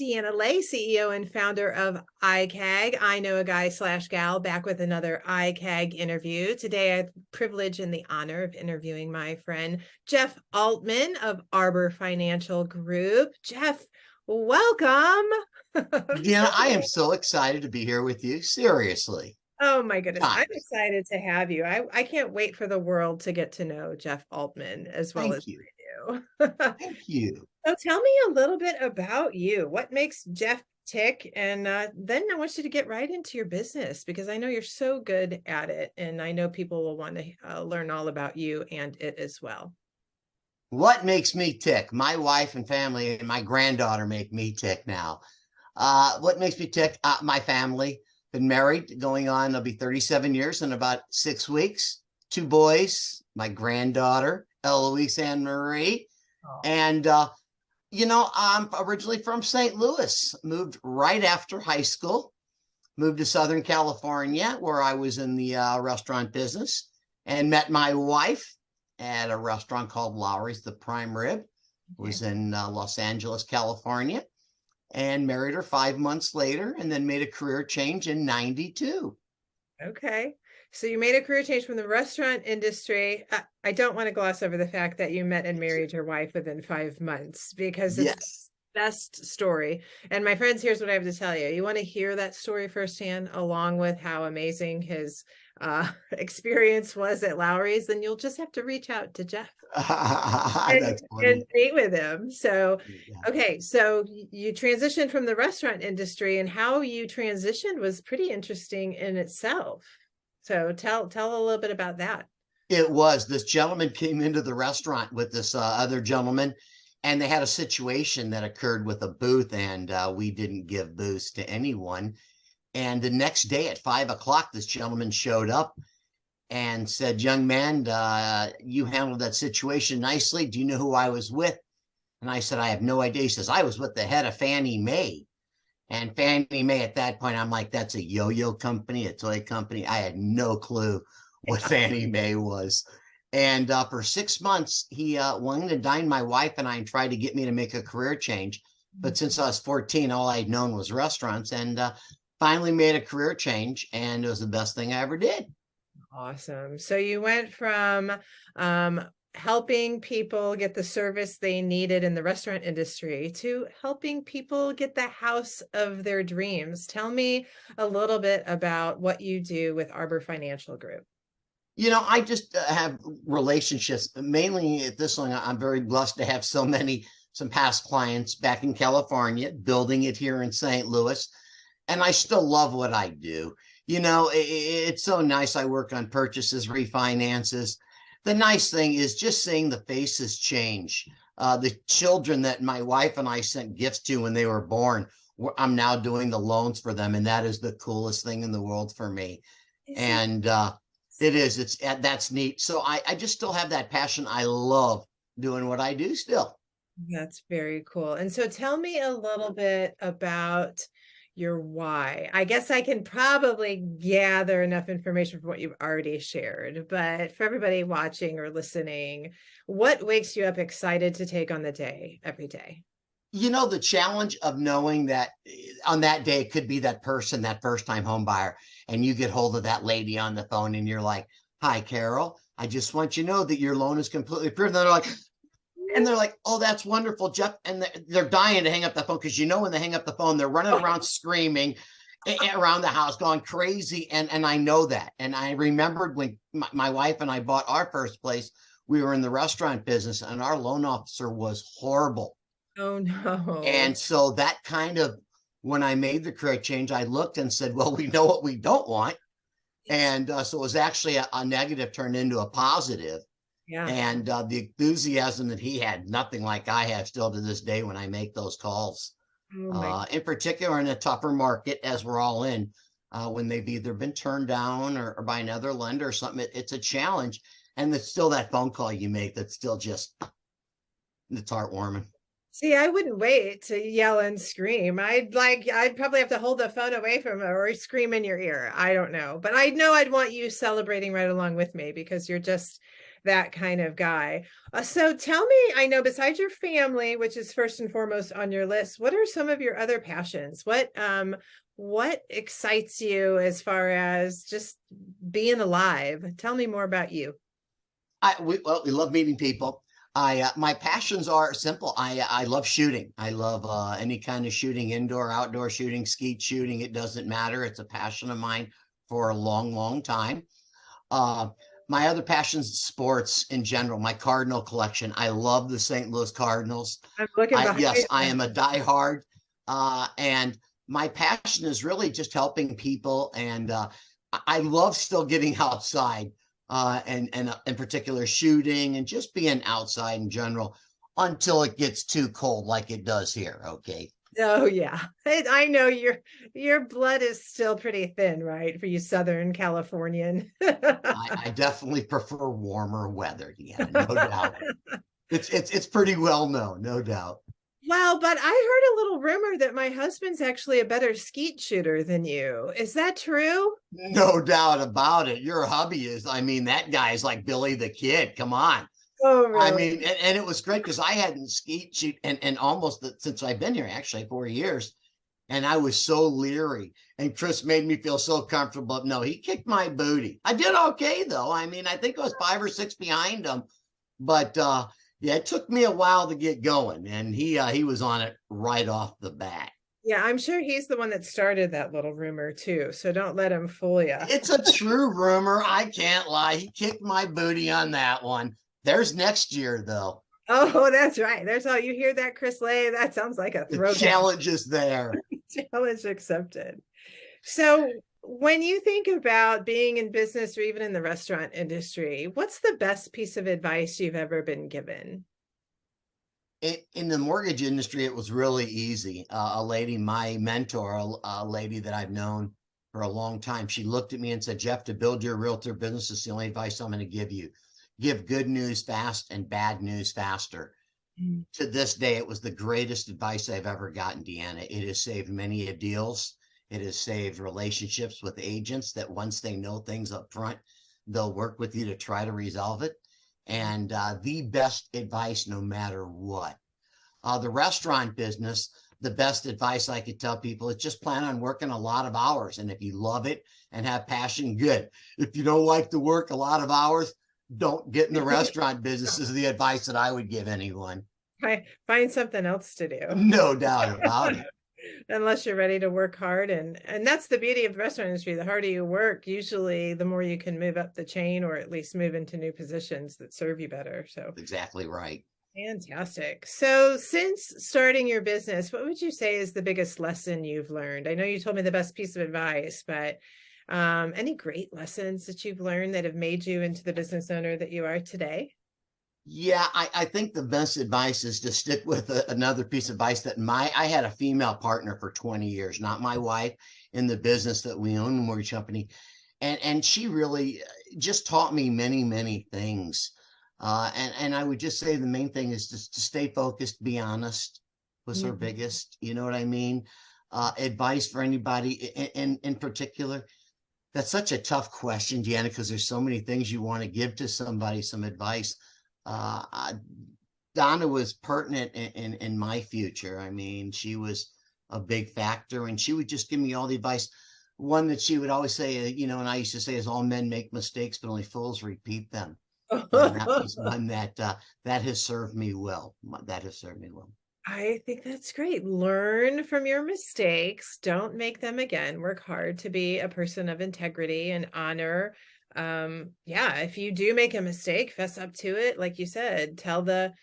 Deanna Lay, CEO and founder of IKAGG. I know a guy / gal, back with another IKAGG interview. Today, I have the privilege and the honor of interviewing my friend Jeff Altman of Arbor Financial Group. Jeff, welcome. Deanna, I am so excited to be here with you. Seriously. Oh my goodness, I'm Times. excited to have you. I can't wait for the world to get to know Jeff Altman as well as Thank you. I do. Thank you. So tell me a little bit about you. What makes Jeff tick? And then I want you to get right into your business because I know you're so good at it. And I know people will want to learn all about you and it as well. What makes me tick? My wife and family and my granddaughter make me tick now. What makes me tick? My family. Been married going on, it'll be 37 years in about 6 weeks. 2 boys, my granddaughter, Eloise Anne Marie. Oh. And I'm originally from St. Louis, moved right after high school, moved to Southern California, where I was in the restaurant business, and met my wife at a restaurant called Lowry's, the Prime Rib. Okay. Was in Los Angeles, California, and married her 5 months later, and then made a career change in 92. Okay. So you made a career change from the restaurant industry. I don't want to gloss over the fact that you met and married your wife within 5 months because it's Yes. the best story. And my friends, here's what I have to tell you. You want to hear that story firsthand, along with how amazing his experience was at Lowry's, then you'll just have to reach out to Jeff That's and funny. meet with him. So, Yeah. okay. So you transitioned from the restaurant industry, and how you transitioned was pretty interesting in itself. So tell a little bit about that. It was. This gentleman came into the restaurant with this other gentleman, and they had a situation that occurred with a booth, and we didn't give booths to anyone. And the next day at 5 o'clock, this gentleman showed up and said, "Young man, you handled that situation nicely. Do you know who I was with?" And I said, "I have no idea." He says, "I was with the head of Fannie Mae." And Fannie Mae at that point, I'm like, that's a yo-yo company, a toy company. I had no clue what Fannie Mae was. And for 6 months, he wanted to dine my wife and I and tried to get me to make a career change. But since I was 14, all I'd known was restaurants, and finally made a career change, and it was the best thing I ever did. Awesome. So you went from helping people get the service they needed in the restaurant industry to helping people get the house of their dreams. Tell me a little bit about what you do with Arbor Financial Group. I just have relationships, mainly at this one. I'm very blessed to have some past clients back in California, building it here in St. Louis. And I still love what I do. It's so nice. I work on purchases, refinances. The nice thing is just seeing the faces change. The children that my wife and I sent gifts to when they were born, I'm now doing the loans for them. And that is the coolest thing in the world for me. And that's neat. So I just still have that passion. I love doing what I do still. That's very cool. And so tell me a little bit about your why. I guess I can probably gather enough information from what you've already shared, but for everybody watching or listening, what wakes you up excited to take on the day every day? The challenge of knowing that on that day, it could be that person, that first time home buyer, and you get hold of that lady on the phone and you're like, "Hi, Carol, I just want you to know that your loan is completely approved." And they're like, "Oh, that's wonderful, Jeff." And they're dying to hang up the phone because when they hang up the phone, they're running around screaming around the house, going crazy. And I know that. And I remembered when my wife and I bought our first place, we were in the restaurant business and our loan officer was horrible. Oh no. And so that kind of, when I made the career change, I looked and said, well, we know what we don't want. And so it was actually a negative turned into a positive. Yeah. And the enthusiasm that he had, nothing like I have still to this day when I make those calls. In particular, in a tougher market, as we're all in, when they've either been turned down or by another lender or something, it's a challenge. And it's still that phone call you make that's still just, it's heartwarming. See, I wouldn't wait to yell and scream. I'd probably have to hold the phone away from her or scream in your ear. I don't know. But I know I'd want you celebrating right along with me because you're just that kind of guy. So tell me, I know besides your family, which is first and foremost on your list, what are some of your other passions? What excites you as far as just being alive? Tell me more about you. We love meeting people. My passions are simple. I love shooting. I love any kind of shooting, indoor, outdoor shooting, skeet shooting. It doesn't matter. It's a passion of mine for a long, long time. Uh, my other passions, sports in general. My Cardinal collection. I love the St. Louis Cardinals. I'm looking behind Yes, I you. am a diehard, and my passion is really just helping people. And I love still getting outside, and in particular shooting and just being outside in general until it gets too cold, like it does here. Okay, Oh yeah. I know your blood is still pretty thin, right? For you Southern Californian. I definitely prefer warmer weather, Deanna, no doubt. It's pretty well known, no doubt. Well, but I heard a little rumor that my husband's actually a better skeet shooter than you. Is that true? No doubt about it. Your hubby is, I mean, that guy is like Billy the Kid. Come on. Oh, I really? mean, and it was great because I hadn't skied shoot and almost since I've been here, actually 4 years, and I was so leery. And Chris made me feel so comfortable. No, he kicked my booty. I did okay though. I mean, I think I was 5 or 6 behind him, but yeah, it took me a while to get going, and he was on it right off the bat. Yeah, I'm sure he's the one that started that little rumor too. So don't let him fool you. It's a true rumor. I can't lie. He kicked my booty on that one. There's next year though. Oh, that's right. There's all you hear that, Chris Lay. That sounds like a The throwdown. challenge is there. Challenge accepted. So, when you think about being in business or even in the restaurant industry, what's the best piece of advice you've ever been given? In the mortgage industry, it was really easy. A lady, my mentor, a lady that I've known for a long time, she looked at me and said, Jeff, to build your realtor business is the only advice I'm going to give you. Give good news fast and bad news faster. Mm. To this day, it was the greatest advice I've ever gotten, Deanna. It has saved many deals. It has saved relationships with agents that once they know things up front, they'll work with you to try to resolve it. And the best advice, no matter what. The restaurant business, the best advice I could tell people is just plan on working a lot of hours. And if you love it and have passion, good. If you don't like to work a lot of hours, don't get in the restaurant business, is the advice that I would give anyone. Find something else to do. No doubt about it. Unless you're ready to work hard, and that's the beauty of the restaurant industry. The harder you work, usually the more you can move up the chain or at least move into new positions that serve you better. So Exactly right. fantastic. So since starting your business, what would you say is the biggest lesson you've learned? I know you told me the best piece of advice, but any great lessons that you've learned that have made you into the business owner that you are today? Yeah, I think the best advice is to stick with another piece of advice that I had a female partner for 20 years, not my wife, in the business that we own, the mortgage company. And she really just taught me many, many things. And I would just say the main thing is just to stay focused, be honest was her Mhm. biggest, you know what I mean? Advice for anybody in particular. That's such a tough question, Deanna, because there's so many things you want to give to somebody, some advice. uh, Donna was pertinent in my future. I mean, she was a big factor, and she would just give me all the advice. One that she would always say, and I used to say, is all men make mistakes, but only fools repeat them. And that was one that has served me well. That has served me well. I think that's great. Learn from your mistakes. Don't make them again. Work hard to be a person of integrity and honor. Yeah, if you do make a mistake, fess up to it. Like you said, tell the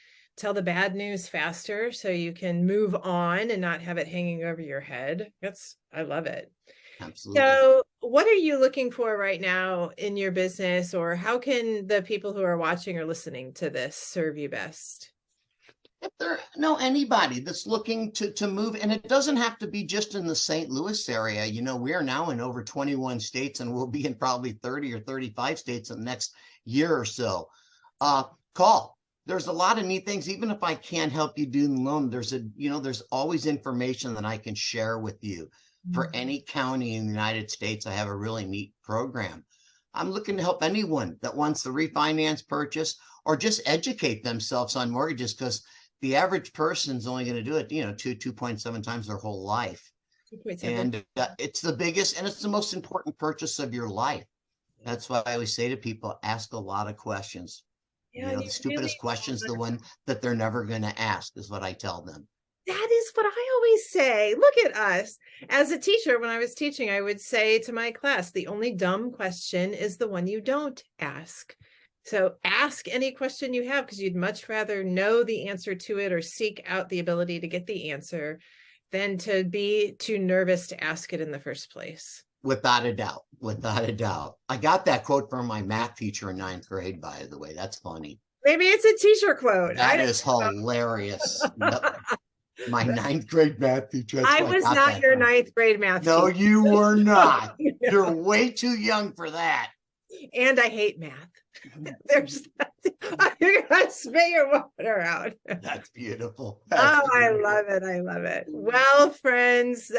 bad news faster so you can move on and not have it hanging over your head. I love it. Absolutely. So, what are you looking for right now in your business, or how can the people who are watching or listening to this serve you best? If there know anybody that's looking to move, and it doesn't have to be just in the St. Louis area. We are now in over 21 states, and we'll be in probably 30 or 35 states in the next year or so. Call. There's a lot of neat things. Even if I can't help you do the loan, there's always information that I can share with you. For Mhm. any county in the United States, I have a really neat program. I'm looking to help anyone that wants to refinance, purchase, or just educate themselves on mortgages, because the average person's only going to do it, 2.7 times their whole life. 2.7. And it's the biggest and it's the most important purchase of your life. That's why I always say to people, ask a lot of questions. Yeah, and The you stupidest really question's the one that they're never going to ask, is what I tell them. that is what I always say. Look at us. As a teacher, when I was teaching, I would say to my class, the only dumb question is the one you don't ask. So ask any question you have, because you'd much rather know the answer to it or seek out the ability to get the answer than to be too nervous to ask it in the first place. Without a doubt. Without a doubt. I got that quote from my math teacher in ninth grade, by the way. That's funny. Maybe it's a teacher quote. I That don't is hilarious. Yep. know. My ninth grade math teacher. That's I where I was got not that your from. ninth grade math No, teacher. you were not. You're No. way too young for that. And I hate math. There's you're gonna spit your water out. That's beautiful. Oh, That's I beautiful. love it. I love it. Well, friends,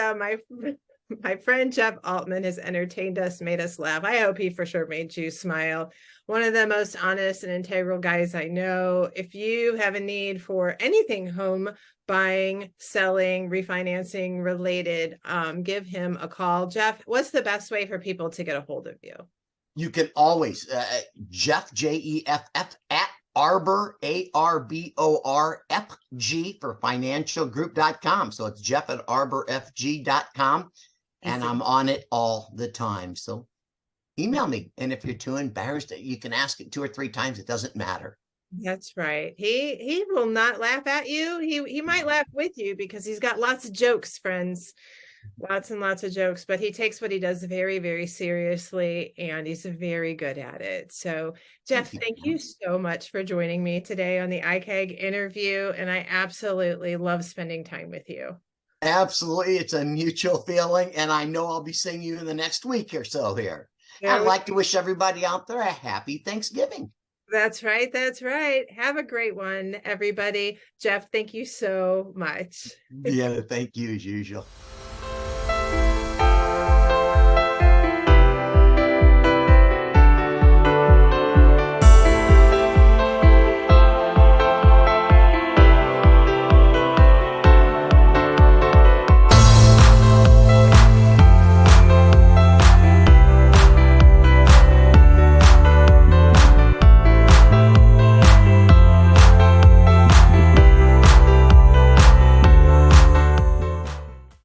my friend Jeff Altman has entertained us, made us laugh. I hope he for sure made you smile. One of the most honest and integral guys I know. If you have a need for anything home buying, selling, refinancing related, give him a call. Jeff, what's the best way for people to get a hold of you? You can always, Jeff, Jeff, at Arbor, ARBORFG for financialgroup.com. So it's Jeff at arborfg.com. And I'm on it all the time. So email me. And if you're too embarrassed, you can ask it 2 or 3 times. It doesn't matter. That's right. He will not laugh at you. He might laugh with you because he's got lots of jokes, friends. Lots and lots of jokes, but he takes what he does very, very seriously, and he's very good at it. So, Jeff, thank you so much for joining me today on the IKAGG interview, and I absolutely love spending time with you. Absolutely. It's a mutual feeling, and I know I'll be seeing you in the next week or so here. There I'd we like to wish everybody out there a happy Thanksgiving. That's right. That's right. Have a great one, everybody. Jeff, thank you so much. Yeah, thank you as usual.